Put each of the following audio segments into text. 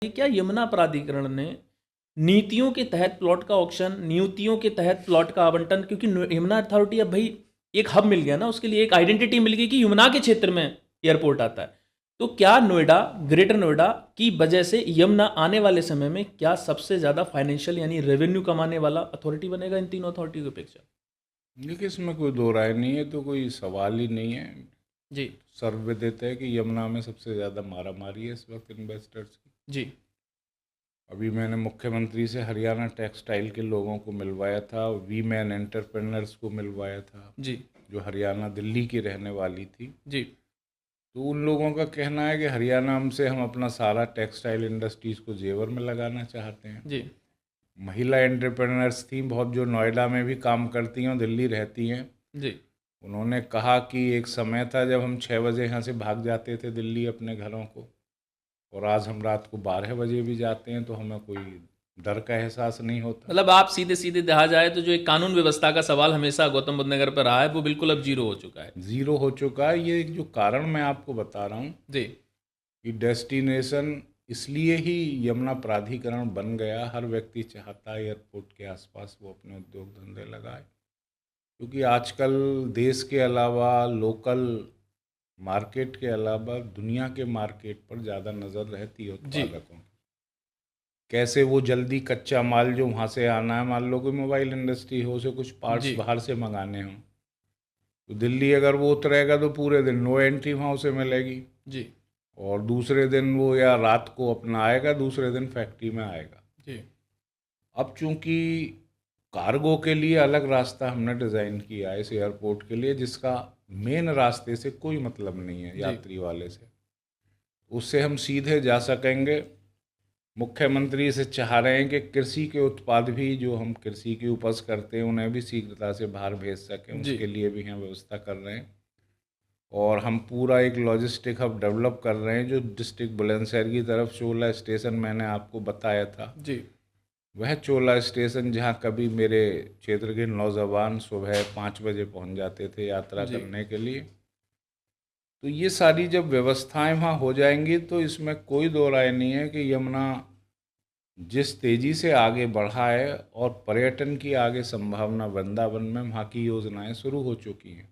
कि क्या यमुना प्राधिकरण ने नीतियों के तहत प्लॉट का ऑक्शन, नीतियों के तहत प्लॉट का आवंटन, क्योंकि यमुना अथॉरिटी अब भाई एक हब मिल गया ना, उसके लिए एक आइडेंटिटी मिल गई कि यमुना के क्षेत्र में एयरपोर्ट आता है। तो क्या नोएडा, ग्रेटर नोएडा की वजह से यमुना आने वाले समय में क्या सबसे ज़्यादा फाइनेंशियल यानी रेवेन्यू कमाने वाला अथॉरिटी बनेगा इन तीनों अथॉरिटी की अपेक्षा? देखिए, इसमें कोई दो राय नहीं है, तो कोई सवाल ही नहीं है। जी। सर्वविदित है कि यमुना में सबसे ज़्यादा मारामारी है इस वक्त इन्वेस्टर्स की। जी। अभी मैंने मुख्यमंत्री से हरियाणा टेक्सटाइल के लोगों को मिलवाया था, वी मैन एंटरप्रेन्योर्स को मिलवाया था, जी। जो हरियाणा दिल्ली की रहने वाली थी। जी। तो उन लोगों का कहना है कि हरियाणा से हम अपना सारा टेक्सटाइल इंडस्ट्रीज़ को जेवर में लगाना चाहते हैं। जी। महिला एंटरप्रेन्योर्स थी बहुत, जो नोएडा में भी काम करती हैं और दिल्ली रहती हैं। जी। उन्होंने कहा कि एक समय था जब हम 6 बजे यहाँ से भाग जाते थे दिल्ली अपने घरों को, और आज हम रात को 12 बजे भी जाते हैं तो हमें कोई डर का एहसास नहीं होता। मतलब आप सीधे सीधे देखा जाए तो जो एक कानून व्यवस्था का सवाल हमेशा गौतम बुद्ध नगर पर रहा है वो बिल्कुल अब जीरो हो चुका है। ज़ीरो हो चुका है। ये एक जो कारण मैं आपको बता रहा हूँ जी। कि डेस्टिनेशन इसलिए ही यमुना प्राधिकरण बन गया। हर व्यक्ति चाहता है एयरपोर्ट के आसपास वो अपने उद्योग धंधे लगाए, क्योंकि आजकल देश के अलावा, लोकल मार्केट के अलावा, दुनिया के मार्केट पर ज़्यादा नज़र रहती है जी। उत्पादकों की। कैसे वो जल्दी कच्चा माल जो वहाँ से आना है, मान लो कि मोबाइल इंडस्ट्री हो, उसे कुछ पार्ट्स जी। बाहर से मंगाने हों, तो दिल्ली अगर वो उतरेगा तो पूरे दिन नो एंट्री वहाँ उसे मिलेगी, जी। और दूसरे दिन वो या रात को अपना आएगा, दूसरे दिन फैक्ट्री में आएगा। जी। अब चूंकि कार्गो के लिए अलग रास्ता हमने डिज़ाइन किया है इस एयरपोर्ट के लिए, जिसका मेन रास्ते से कोई मतलब नहीं है, जी। यात्री वाले से, उससे हम सीधे जा सकेंगे। मुख्यमंत्री से चाह रहे हैं कि कृषि के उत्पाद भी, जो हम कृषि की उपज करते हैं, उन्हें भी शीघ्रता से बाहर भेज सकें, जी। उसके लिए भी हम व्यवस्था कर रहे हैं। और हम पूरा एक लॉजिस्टिक हब डेवलप कर रहे हैं, जो डिस्ट्रिक्ट बुलंदशहर की तरफ चोला स्टेशन मैंने आपको बताया था, जी। वह चोला स्टेशन जहां कभी मेरे क्षेत्र के नौजवान सुबह 5 बजे पहुंच जाते थे यात्रा जी। करने के लिए। तो ये सारी जब व्यवस्थाएं वहाँ हो जाएंगी तो इसमें कोई दो राय नहीं है कि यमुना जिस तेज़ी से आगे बढ़ा है, और पर्यटन की आगे संभावना वृंदावन में वहाँ की योजनाएं शुरू हो चुकी हैं,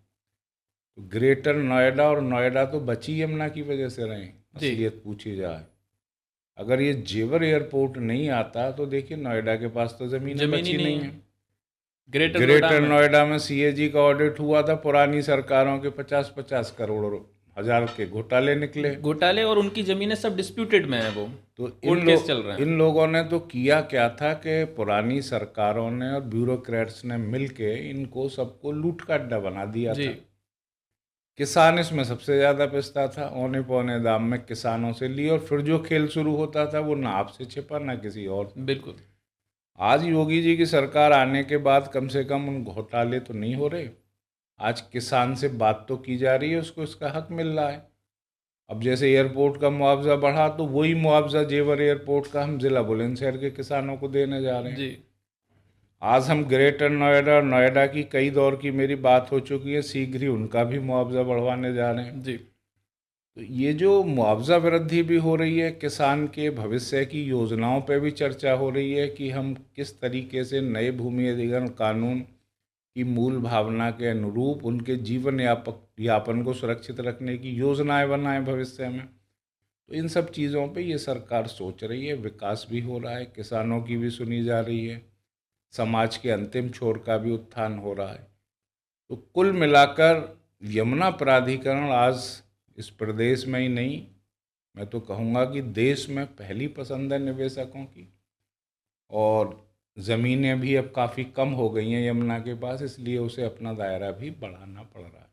तो ग्रेटर नोएडा और नोएडा तो बची यमुना की वजह से रहे। जी। असलियत पूछी जाए, अगर ये जेवर एयरपोर्ट नहीं आता तो देखिए नोएडा के पास तो ज़मीनें जमीन ही बची नहीं नहीं है हैं। ग्रेटर नोएडा ग्रेटर में। नोएडा में सीएजी का ऑडिट हुआ था, पुरानी सरकारों के 50-50 करोड़ हजार के घोटाले निकले। घोटाले और उनकी जमीनें सब डिस्प्यूटेड में है, वो तो कोर्ट केस चल रहे हैं। इन लोगों ने तो किया क्या था कि पुरानी सरकारों ने और ब्यूरोक्रेट्स ने मिलके इनको सबको लूट का अड्डा बना दिया जी। था। किसान इसमें सबसे ज़्यादा पिसता था, औने पौने दाम में किसानों से ली, और फिर जो खेल शुरू होता था वो ना आपसे छिपा ना किसी और से। बिल्कुल। आज योगी जी की सरकार आने के बाद कम से कम उन घोटाले तो नहीं हो रहे। आज किसान से बात तो की जा रही है, उसको इसका हक मिल रहा है। अब जैसे एयरपोर्ट का मुआवजा बढ़ा, तो वही मुआवजा जेवर एयरपोर्ट का हम जिला बुलंदशहर के किसानों को देने जा रहे हैं। जी। आज हम ग्रेटर नोएडा और नोएडा की कई दौर की मेरी बात हो चुकी है, शीघ्र ही उनका भी मुआवजा बढ़वाने जा रहे हैं। जी। तो ये जो मुआवजा वृद्धि भी हो रही है, किसान के भविष्य की योजनाओं पर भी चर्चा हो रही है कि हम किस तरीके से नए भूमि अधिग्रहण कानून की मूल भावना के अनुरूप उनके जीवन यापन को सुरक्षित रखने की योजनाएं बनाएं भविष्य में। तो इन सब चीज़ों पे ये सरकार सोच रही है, विकास भी हो रहा है, किसानों की भी सुनी जा रही है, समाज के अंतिम छोर का भी उत्थान हो रहा है। तो कुल मिलाकर यमुना प्राधिकरण आज इस प्रदेश में ही नहीं, मैं तो कहूँगा कि देश में पहली पसंद है निवेशकों की। और ज़मीनें भी अब काफ़ी कम हो गई हैं यमुना के पास, इसलिए उसे अपना दायरा भी बढ़ाना पड़ रहा है।